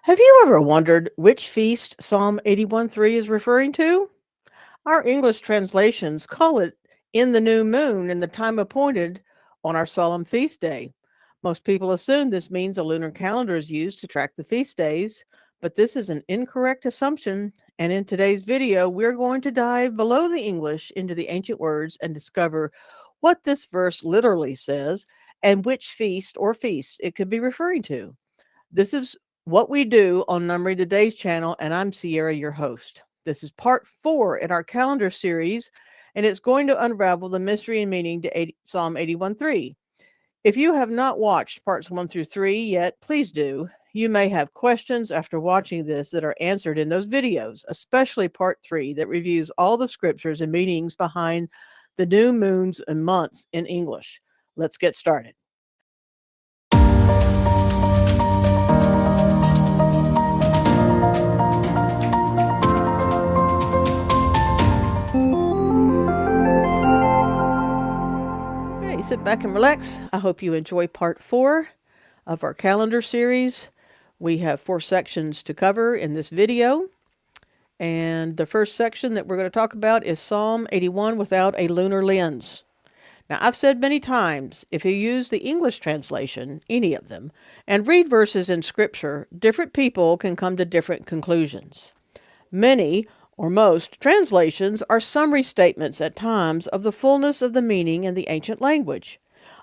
Have you ever wondered which feast Psalm 81:3 is referring to? Our English translations call it in the new moon in the time appointed on our solemn feast day. Most people assume this means a lunar calendar is used to track the feast days, but this is an incorrect assumption. And in today's video, we're going to dive below the English into the ancient words and discover what this verse literally says and which feast or feasts it could be referring to. This is what we do on Numbering the Days channel, and I'm Sierra, your host. This is part 4 in our calendar series, and it's going to unravel the mystery and meaning to Psalm 81:3. If you have not watched parts 1 through 3 yet, please do. You may have questions after watching this that are answered in those videos, especially part 3 that reviews all the scriptures and meanings behind the new moons and months in English. Let's get started. Sit back and relax. I hope you enjoy part 4 of our calendar series. We have 4 sections to cover in this video. And the first section that we're going to talk about is Psalm 81 without a lunar lens. Now, I've said many times, if you use the English translation, any of them, and read verses in Scripture, different people can come to different conclusions. Many or most translations are summary statements at times of the fullness of the meaning in the ancient language.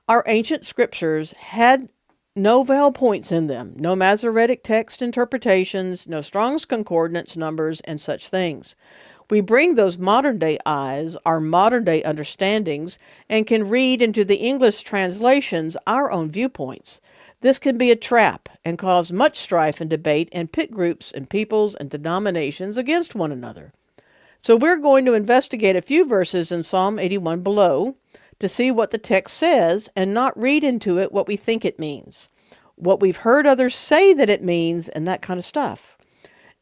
Our ancient scriptures had no vowel points in them, no Masoretic text interpretations, no Strong's Concordance numbers, and such things. We bring those modern-day eyes, our modern-day understandings, and can read into the English translations our own viewpoints. This can be a trap and cause much strife and debate and pit groups and peoples and denominations against one another. So we're going to investigate a few verses in Psalm 81 below to see what the text says and not read into it what we think it means, what we've heard others say that it means, and that kind of stuff.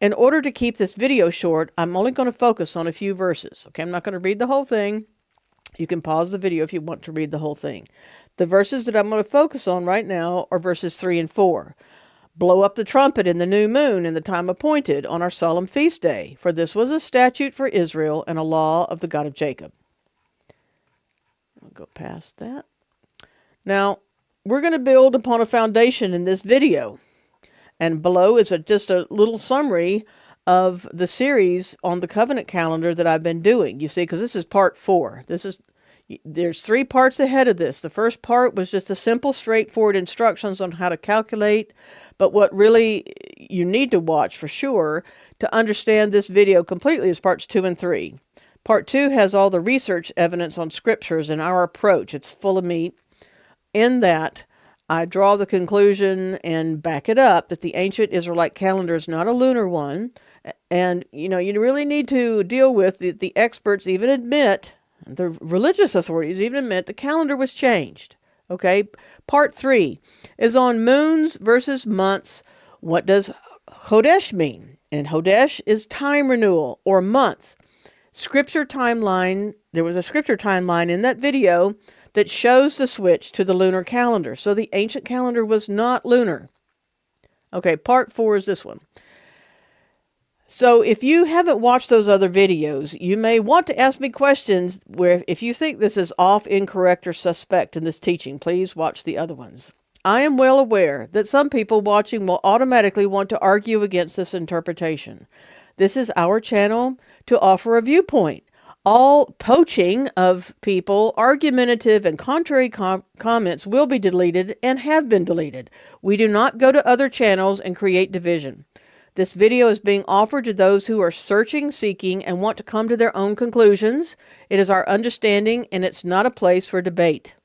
In order to keep this video short, I'm only going to focus on a few verses. Okay, I'm not going to read the whole thing. You can pause the video if you want to read the whole thing. The verses that I'm going to focus on right now are verses 3 and 4. Blow up the trumpet in the new moon in the time appointed on our solemn feast day, for this was a statute for Israel and a law of the God of Jacob. I'll go past that. Now, we're going to build upon a foundation in this video. And below is just a little summary of the series on the covenant calendar that I've been doing. You see, because this is part 4. There's 3 parts ahead of this. The first part was just a simple, straightforward instructions on how to calculate. But what really you need to watch for sure to understand this video completely is parts 2 and 3. Part 2 has all the research evidence on scriptures and our approach. It's full of meat. In that, I draw the conclusion and back it up that the ancient Israelite calendar is not a lunar one. And, you really need to deal with the experts even admit, the religious authorities even admit the calendar was changed. Okay, part 3 is on moons versus months. What does Chodesh mean? And Chodesh is time renewal or month. Scripture timeline, there was a scripture timeline in that video that shows the switch to the lunar calendar. So the ancient calendar was not lunar. Okay, part 4 is this one. So if you haven't watched those other videos, you may want to ask me questions where if you think this is off, incorrect, or suspect in this teaching, please watch the other ones. I am well aware that some people watching will automatically want to argue against this interpretation. This is our channel to offer a viewpoint. All poaching of people, argumentative and contrary comments will be deleted and have been deleted. We do not go to other channels and create division. This video is being offered to those who are searching, seeking, and want to come to their own conclusions. It is our understanding, and it's not a place for debate.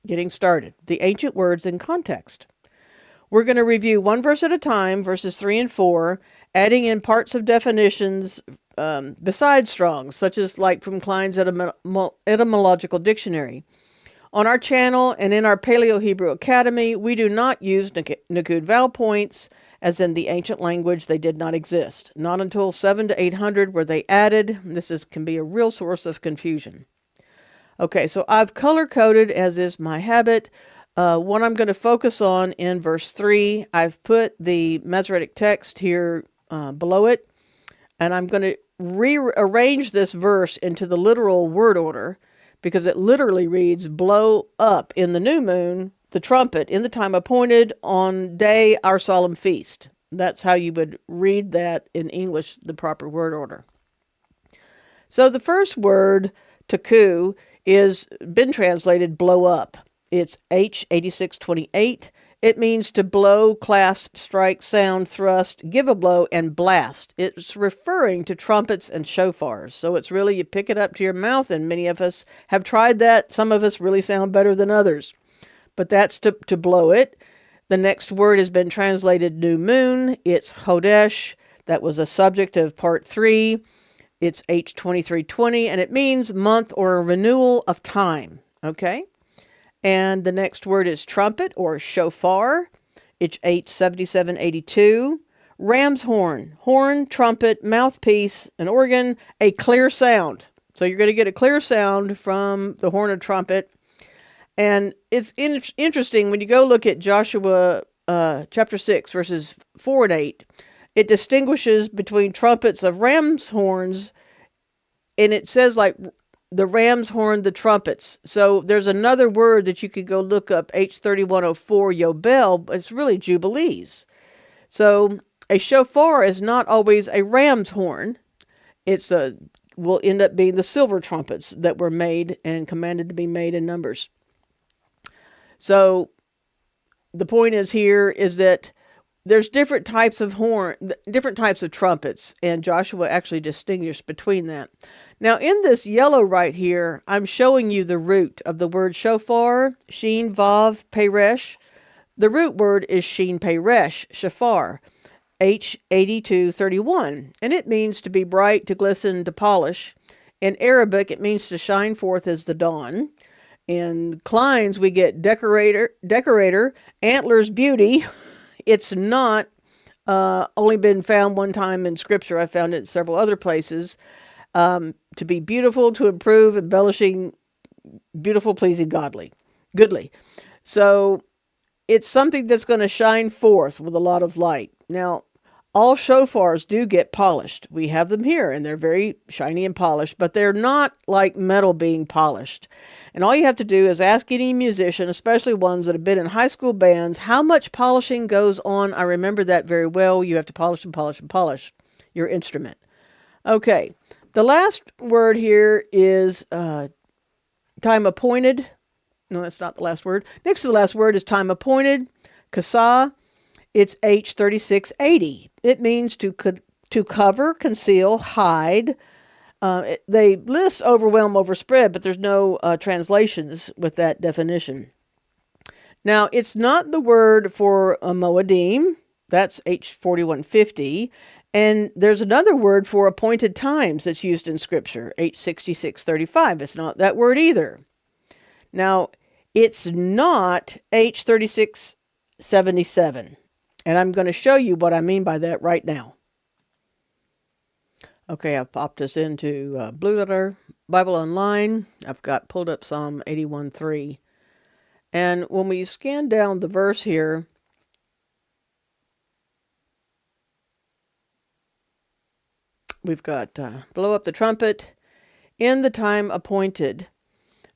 Getting started. The ancient words in context. We're going to review one verse at a time, verses 3 and 4, adding in parts of definitions besides Strong's, such as like from Klein's Etymological Dictionary. On our channel and in our Paleo-Hebrew Academy, we do not use Nakud vowel points, as in the ancient language, they did not exist. Not until 700 to 800 were they added. This can be a real source of confusion. Okay, so I've color-coded, as is my habit, What I'm going to focus on in verse 3, I've put the Masoretic text here below it, and I'm going to rearrange this verse into the literal word order because it literally reads, blow up in the new moon the trumpet in the time appointed on day our solemn feast. That's how you would read that in English, the proper word order. So the first word, taku, is been translated blow up. It's H8628. It means to blow, clasp, strike, sound, thrust, give a blow, and blast. It's referring to trumpets and shofars. So it's really, you pick it up to your mouth, and many of us have tried that. Some of us really sound better than others. But that's to blow it. The next word has been translated new moon. It's Hodesh. That was a subject of part 3. It's H2320, and it means month or a renewal of time. Okay? And the next word is trumpet or shofar. It's H7782. Ram's horn, trumpet, mouthpiece, an organ, a clear sound. So you're going to get a clear sound from the horn of trumpet. And it's interesting when you go look at Joshua chapter 6, verses 4 and 8. It distinguishes between trumpets of ram's horns, and it says like the ram's horn, the trumpets. So there's another word that you could go look up, H3104 Yobel, but it's really Jubilees. So a shofar is not always a ram's horn. Will end up being the silver trumpets that were made and commanded to be made in Numbers. So the point is here is that there's different types of different types of trumpets, and Joshua actually distinguished between that. Now, in this yellow right here, I'm showing you the root of the word shofar, shin, vav, peresh. The root word is shin, peresh, shofar, H8231, and it means to be bright, to glisten, to polish. In Arabic, it means to shine forth as the dawn. In Klein's, we get decorator, antlers, beauty. It's not only been found one time in Scripture. I found it in several other places. To be beautiful, to improve, embellishing, beautiful, pleasing, goodly. So it's something that's going to shine forth with a lot of light. Now, all shofars do get polished. We have them here, and they're very shiny and polished, but they're not like metal being polished. And all you have to do is ask any musician, especially ones that have been in high school bands, how much polishing goes on. I remember that very well. You have to polish and polish and polish your instrument. Okay, the last word here is time appointed. No, that's not the last word. Next to the last word is time appointed, kasa. It's H3680. It means to cover, conceal, hide. They list overwhelm, overspread, but there's no translations with that definition. Now, it's not the word for a Moediym. That's H4150. And there's another word for appointed times that's used in Scripture, H6635. It's not that word either. Now, it's not H3677. And I'm going to show you what I mean by that right now. Okay, I've popped us into Blue Letter Bible Online. I've got pulled up Psalm 81:3. And when we scan down the verse here, we've got blow up the trumpet in the time appointed.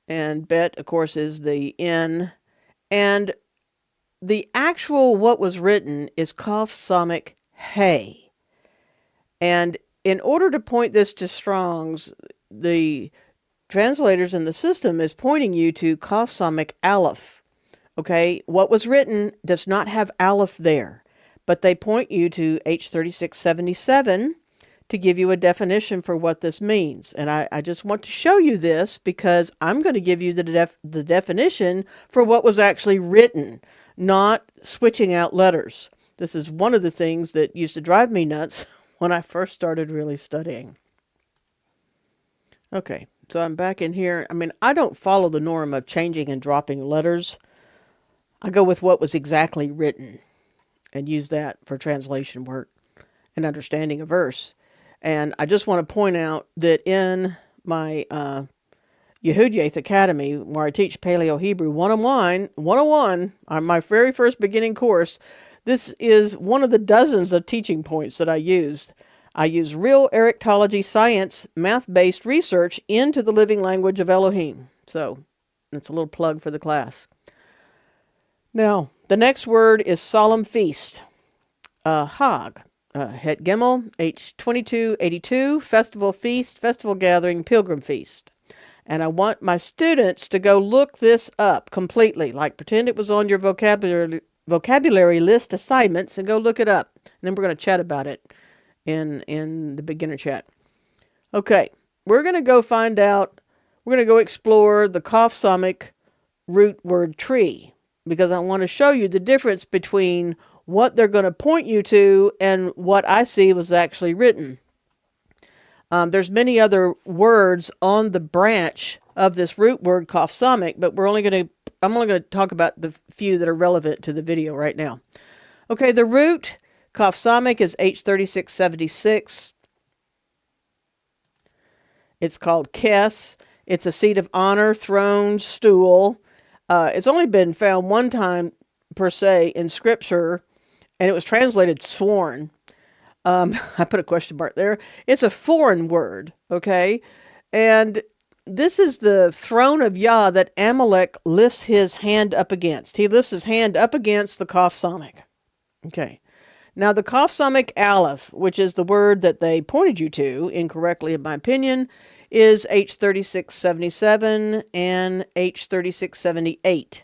And bet, of course, is the in. And the actual what was written is Kaf Samik Hey. And in order to point this to Strong's, the translators in the system is pointing you to Kaf Samik Aleph. Okay, what was written does not have Aleph there, but they point you to H3677 to give you a definition for what this means. And I just want to show you this because I'm going to give you the definition for what was actually written, not switching out letters. This is one of the things that used to drive me nuts when I first started really studying. Okay, so I'm back in here. I mean, I don't follow the norm of changing and dropping letters. I go with what was exactly written and use that for translation work and understanding a verse. And I just want to point out that in my Yehudiath Academy, where I teach Paleo Hebrew 101, on my very first beginning course. This is one of the dozens of teaching points that I used. I use real Erectology science, math-based research into the living language of Elohim. So that's a little plug for the class. Now, the next word is solemn feast. Hag. Het Gimel, H2282, festival feast, festival gathering, pilgrim feast. And I want my students to go look this up completely, like pretend it was on your vocabulary list assignments, and go look it up. And then we're going to chat about it in the beginner chat. Okay, we're going to go find out, we're going to go explore the Kaf Samic root word tree, because I want to show you the difference between what they're going to point you to and what I see was actually written. There's many other words on the branch of this root word Kaf Samic, but I'm only going to talk about the few that are relevant to the video right now. Okay, the root Kaf Samic is H3676. It's called Kes. It's a seat of honor, throne, stool. It's only been found one time per se in scripture, and it was translated sworn. I put a question mark there. It's a foreign word, okay? And this is the throne of Yah that Amalek lifts his hand up against. He lifts his hand up against the Kaf Samic. Okay. Now, the Kaf Samic Aleph, which is the word that they pointed you to, incorrectly in my opinion, is H3677 and H3678.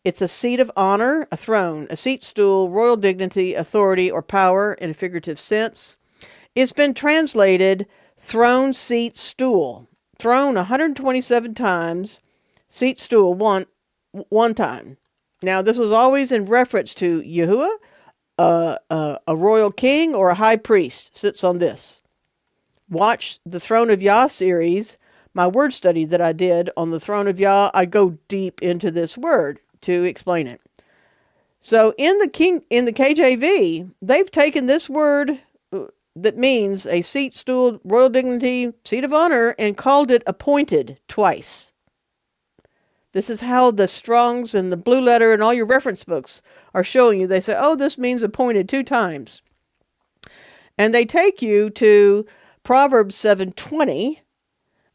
It's a seat of honor, a throne, a seat stool, royal dignity, authority, or power in a figurative sense. It's been translated throne, seat, stool. Throne 127 times, seat, stool one time. Now, this was always in reference to Yahuwah, a royal king, or a high priest sits on this. Watch the Throne of Yah series, my word study that I did on the Throne of Yah. I go deep into this word to explain it. So in the KJV, they've taken this word that means a seat, stool, royal dignity, seat of honor, and called it appointed twice. This is how the Strongs and the Blue Letter and all your reference books are showing you. They say, oh, this means appointed 2 times. And they take you to Proverbs 7:20,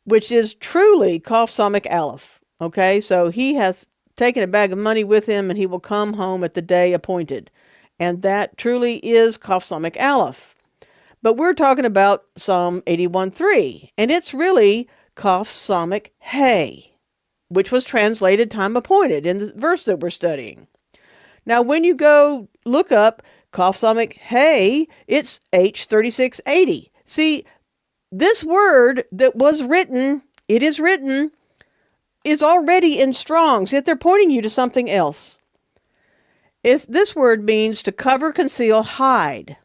which is truly Kaf Samic Aleph. Okay, so he hath taken a bag of money with him, and he will come home at the day appointed. And that truly is Kaf Samic Aleph. But we're talking about Psalm 81:3, and it's really Kaf Samic Hey, which was translated time appointed in the verse that we're studying. Now, when you go look up Kaf Samic Hey, it's H3680. See, this word that was written, it is written, is already in Strong's, yet they're pointing you to something else. This word means to cover, conceal, hide.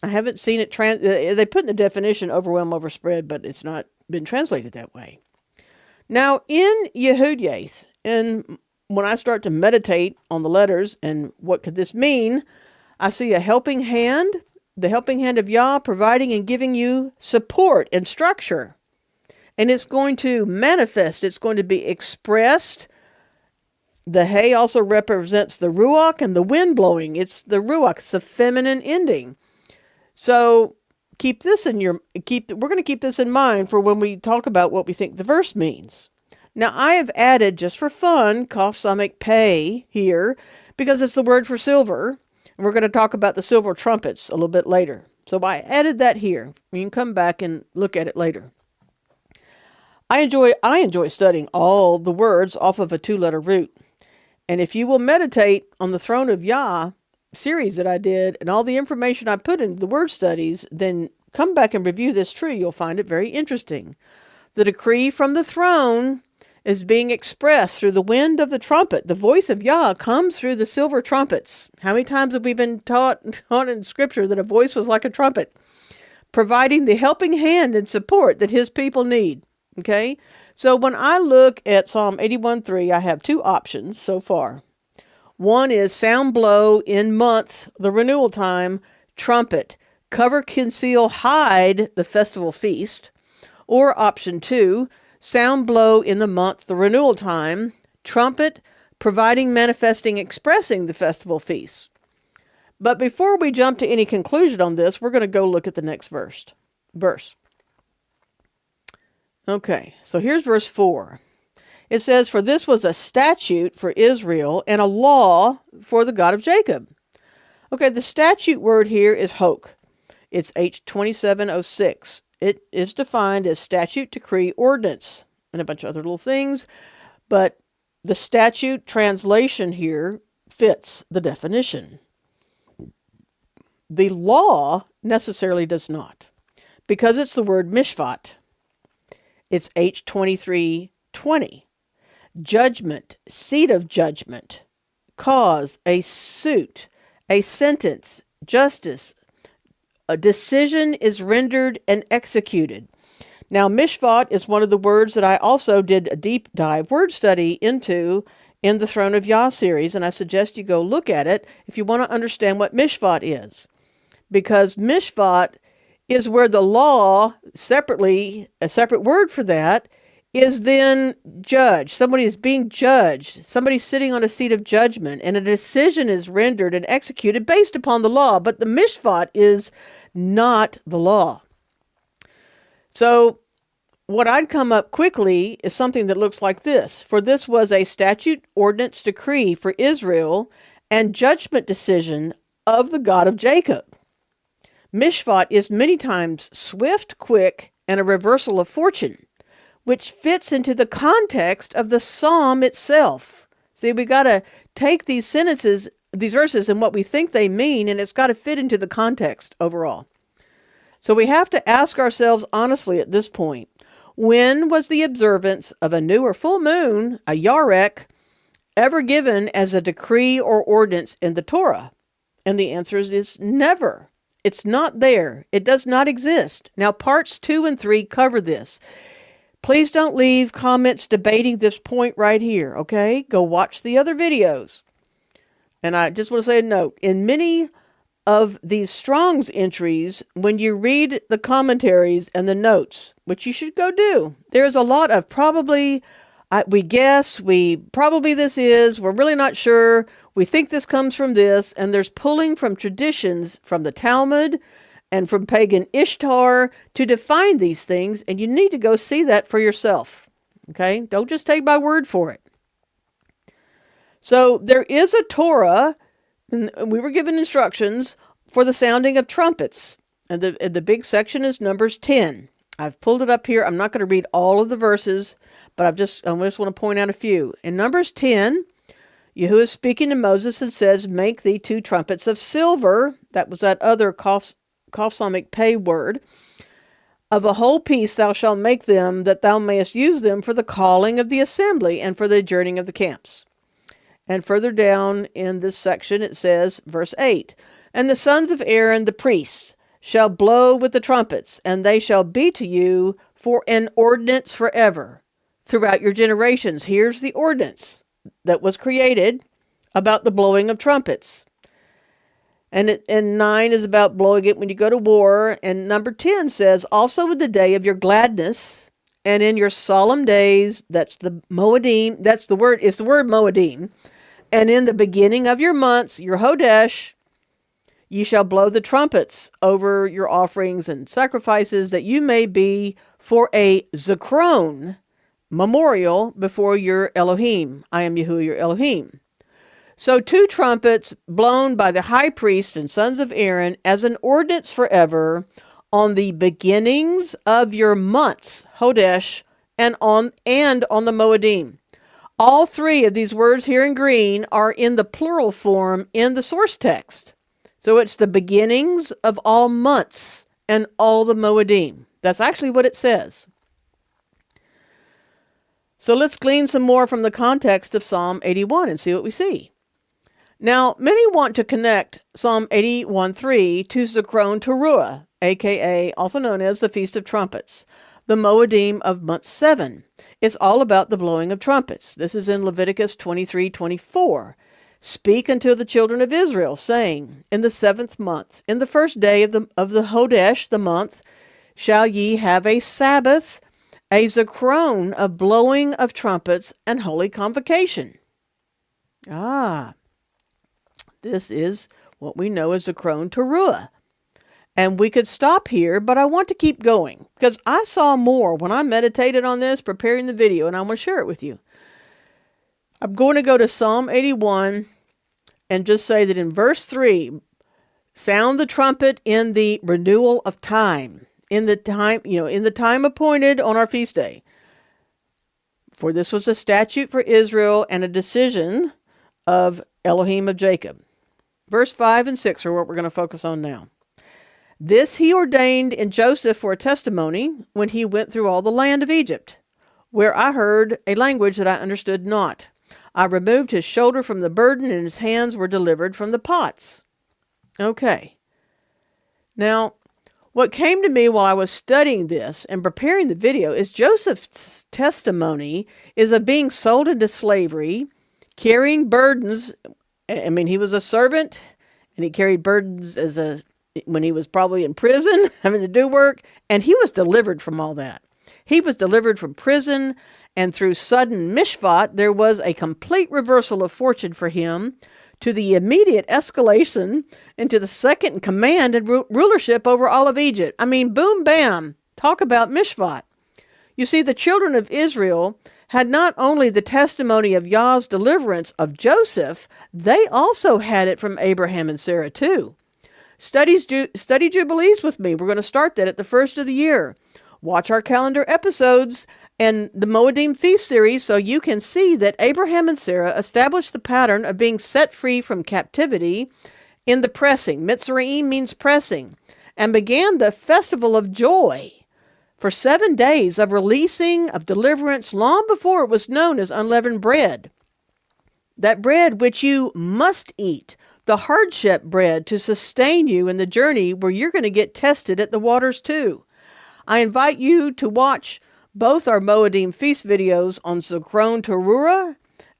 I haven't seen it, they put in the definition overwhelm, overspread, but it's not been translated that way. Now, in Yehudiath, and when I start to meditate on the letters and what could this mean, I see a helping hand, the helping hand of Yah providing and giving you support and structure. And it's going to manifest, it's going to be expressed. The Hay also represents the Ruach and the wind blowing. It's the Ruach, it's a feminine ending. So keep this in we're going to keep this in mind for when we talk about what we think the verse means. Now, I have added, just for fun, Kaf Samic Pei here, because it's the word for silver. And we're going to talk about the silver trumpets a little bit later. So I added that here. You can come back and look at it later. I enjoy studying all the words off of a 2-letter root. And if you will meditate on the Throne of Yah series that I did and all the information I put into the word studies, then come back and review this tree. You'll find it very interesting. The decree from the throne is being expressed through the wind of the trumpet. The voice of Yah comes through the silver trumpets. How many times have we been taught in Scripture that a voice was like a trumpet, providing the helping hand and support that his people need? Okay, so when I look at Psalm 81:3, I have 2 options so far. One is sound blow in month, the renewal time, trumpet, cover, conceal, hide the festival feast. Or option 2, sound blow in the month, the renewal time, trumpet, providing, manifesting, expressing the festival feasts. But before we jump to any conclusion on this, we're going to go look at the next verse. Okay, so here's verse 4. It says, "For this was a statute for Israel and a law for the God of Jacob." Okay, the statute word here is hok. It's H2706. It is defined as statute, decree, ordinance, and a bunch of other little things. But the statute translation here fits the definition. The law necessarily does not, because it's the word mishpat. It's H2320. Judgment, seat of judgment, cause, a suit, a sentence, justice, a decision is rendered and executed. Now, mishpat is one of the words that I also did a deep dive word study into in the Throne of Yah series, and I suggest you go look at it if you want to understand what mishpat is. Because mishpat is where the law, separately, a separate word for that, is then judged. Somebody is being judged. Somebody's sitting on a seat of judgment, and a decision is rendered and executed based upon the law. But the mishpat is not the law. So what I'd come up quickly is something that looks like this. "For this was a statute, ordinance, decree for Israel, and judgment decision of the God of Jacob." Mishpat is many times swift, quick, and a reversal of fortune, which fits into the context of the psalm itself. See, we got to take these sentences, these verses, and what we think they mean, and it's got to fit into the context overall. So we have to ask ourselves honestly at this point, when was the observance of a new or full moon, a yarek, ever given as a decree or ordinance in the Torah? And the answer is never. It's not there. It does not exist. Now, parts 2 and 3 cover this. Please don't leave comments debating this point right here, okay? Go watch the other videos. And I just want to say a note. In many of these Strong's entries, when you read the commentaries and the notes, which you should go do, there's a lot of probably, we guess, probably this is, we're really not sure, we think this comes from this, and there's pulling from traditions from the Talmud and from pagan Ishtar to define these things, and you need to go see that for yourself, okay? Don't just take my word for it. So there is a Torah, and we were given instructions for the sounding of trumpets, and the big section is Numbers 10. I've pulled it up here. I'm not going to read all of the verses, but I just want to point out a few. In Numbers 10, Yeshua is speaking to Moses and says, "Make thee 2 trumpets of silver." That was that other Kofsamic pay word. "Of a whole piece thou shalt make them, that thou mayest use them for the calling of the assembly and for the adjourning of the camps." And further down in this section it says, verse 8, "And the sons of Aaron the priests shall blow with the trumpets, and they shall be to you for an ordinance forever throughout your generations." Here's the ordinance that was created about the blowing of trumpets. And 9 is about blowing it when you go to war. And number 10 says, "Also in the day of your gladness and in your solemn days," that's the Moediym, it's the word Moediym, "and in the beginning of your months, your Hodesh, ye shall blow the trumpets over your offerings and sacrifices, that you may be for a Zikron, memorial before your Elohim. I am Yeshua, your Elohim." So 2 trumpets blown by the high priest and sons of Aaron as an ordinance forever on the beginnings of your months, Hodesh, and on the Moediym. All 3 of these words here in green are in the plural form in the source text. So it's the beginnings of all months and all the Moediym. That's actually what it says. So let's glean some more from the context of Psalm 81 and see what we see. Now, many want to connect Psalm 81:3 to Yom Teruah, aka also known as the Feast of Trumpets, the Moediym of month 7. It's all about the blowing of trumpets. This is in Leviticus 23:24. "Speak unto the children of Israel, saying, in the 7th month, in the first day of the Hodesh, the month, shall ye have a Sabbath, a Zakron of blowing of trumpets and holy convocation. This is what we know as Yom Teruah. And we could stop here, but I want to keep going because I saw more when I meditated on this, preparing the video, and I want to share it with you. I'm going to go to Psalm 81 and just say that in verse 3, sound the trumpet in the renewal of time, in the time appointed on our feast day. For this was a statute for Israel and a decision of ELOHIM of Jacob. Verse 5 and 6 are what we're going to focus on now. This he ordained in Joseph for a testimony when he went through all the land of Egypt, where I heard a language that I understood not. I removed his shoulder from the burden, and his hands were delivered from the pots. Okay. Now, what came to me while I was studying this and preparing the video is Joseph's testimony is of being sold into slavery, carrying burdens. I mean, he was a servant, and he carried burdens when he was probably in prison, having to do work, and he was delivered from all that. He was delivered from prison, and through sudden mishpat, there was a complete reversal of fortune for him to the immediate escalation into the second in command and rulership over all of Egypt. I mean, boom, bam, talk about mishpat. You see, the children of Israel had not only the testimony of Yah's deliverance of Joseph, they also had it from Abraham and Sarah too. Study Jubilees with me. We're going to start that at the first of the year. Watch our calendar episodes and the Moediym Feast series so you can see that Abraham and Sarah established the pattern of being set free from captivity in the pressing. Natsarim means pressing. And began the festival of joy for 7 days of releasing, of deliverance, long before it was known as unleavened bread. That bread which you must eat, the hardship bread to sustain you in the journey where you're going to get tested at the waters too. I invite you to watch both our Moediym Feast videos on Yom Teruah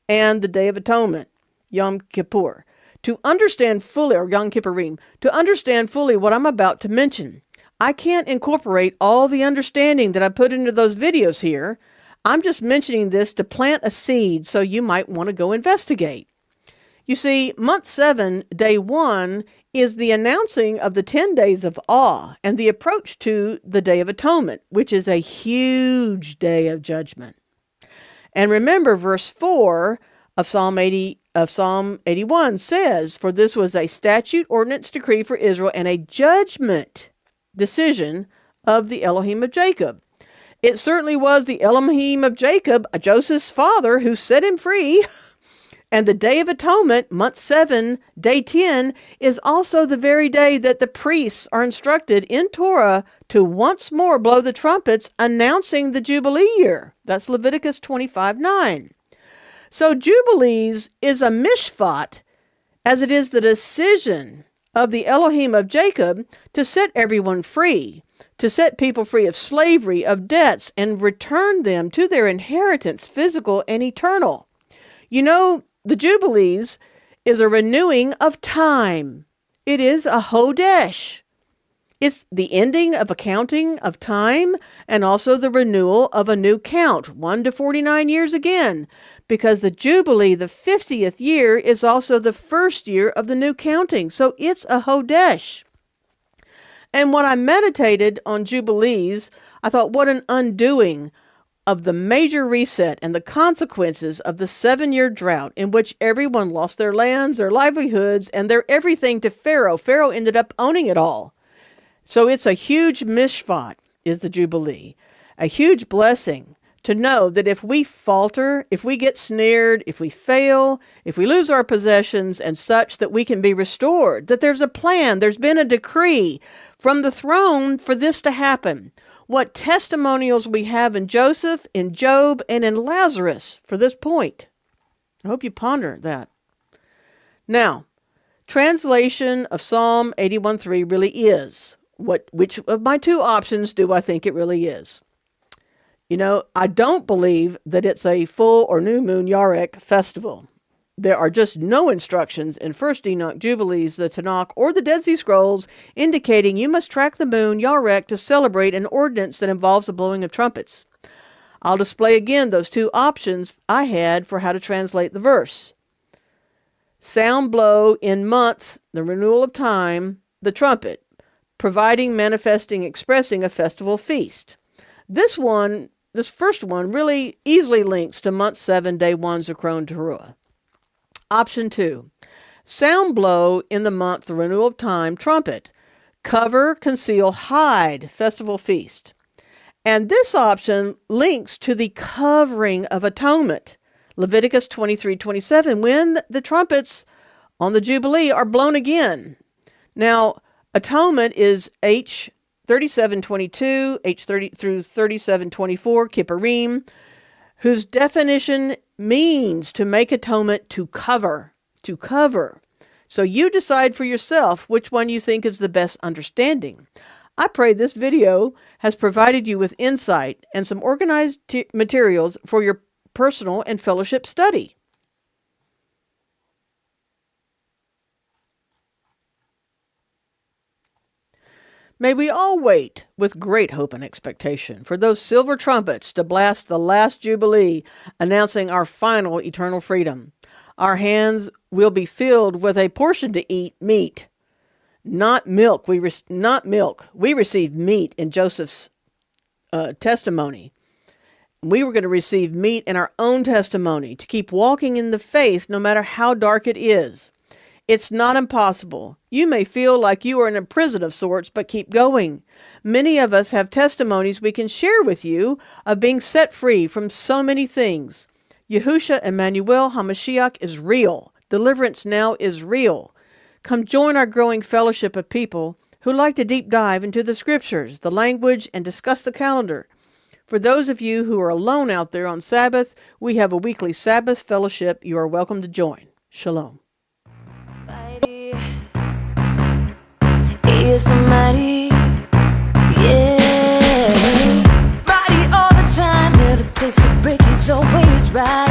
and the Day of Atonement, Yom Kippur, to understand fully, or Yom Kippurim, to understand fully what I'm about to mention. I can't incorporate all the understanding that I put into those videos here. I'm just mentioning this to plant a seed so you might want to go investigate. You see, month 7, day 1, is the announcing of the 10 days of awe and the approach to the Day of Atonement, which is a huge day of judgment. And remember, verse 4 of Psalm 81 says, "For this was a statute, ordinance, decree for Israel, and a judgment decision of the ELOHIM of Jacob." It certainly was the ELOHIM of Jacob, Joseph's father, who set him free. And the Day of Atonement, month 7, day 10, is also the very day that the priests are instructed in Torah to once more blow the trumpets, announcing the Jubilee year. That's Leviticus 25:9. So Jubilees is a mishpat, as it is the decision of the ELOHIM of Jacob to set everyone free, to set people free of slavery, of debts, and return them to their inheritance, physical and eternal. You know, the Jubilees is a renewing of time. It is a Hodesh. It's the ending of a counting of time and also the renewal of a new count, 1 to 49 years again, because the Jubilee, the 50th year, is also the first year of the new counting. So it's a Hodesh. And when I meditated on Jubilees, I thought, what an undoing of the major reset and the consequences of the 7-year drought in which everyone lost their lands, their livelihoods, and their everything to Pharaoh. Pharaoh ended up owning it all. So it's a huge mishpat, is the Jubilee. A huge blessing to know that if we falter, if we get snared, if we fail, if we lose our possessions and such, that we can be restored, that there's a plan, there's been a decree from the throne for this to happen. What testimonials we have in Joseph, in Job, and in Lazarus for this point. I hope you ponder that. Now, translation of Psalm 81:3 really is. Which of my two options do I think it really is? You know, I don't believe that it's a full or new moon Yarek festival. There are just no instructions in 1st Enoch, Jubilees, the Tanakh, or the Dead Sea Scrolls indicating you must track the moon, Yarek, to celebrate an ordinance that involves the blowing of trumpets. I'll display again those two options I had for how to translate the verse. Sound blow in month, the renewal of time, the trumpet, providing, manifesting, expressing a festival feast. This first one really easily links to month 7, day 1, Yom Teruah. Option 2, sound blow in the month, the renewal of time, trumpet, cover, conceal, hide, festival feast. And this option links to the covering of atonement, Leviticus 23:27, when the trumpets on the Jubilee are blown again. Now, atonement is H 37:22, H 30 through 37:24, Kippurim, whose definition means to make atonement, to cover, to cover. So you decide for yourself which one you think is the best understanding. I pray this video has provided you with insight and some organized materials for your personal and fellowship study. May we all wait with great hope and expectation for those silver trumpets to blast the last Jubilee, announcing our final eternal freedom. Our hands will be filled with a portion to eat, meat, not milk. We received meat in Joseph's testimony. We were going to receive meat in our own testimony to keep walking in the faith no matter how dark it is. It's not impossible. You may feel like you are in a prison of sorts, but keep going. Many of us have testimonies we can share with you of being set free from so many things. Yahusha Emmanuel HaMashiach is real. Deliverance now is real. Come join our growing fellowship of people who like to deep dive into the scriptures, the language, and discuss the calendar. For those of you who are alone out there on Sabbath, we have a weekly Sabbath fellowship you are welcome to join. Shalom. He is somebody, yeah. Body all the time, never takes a break, he's always right.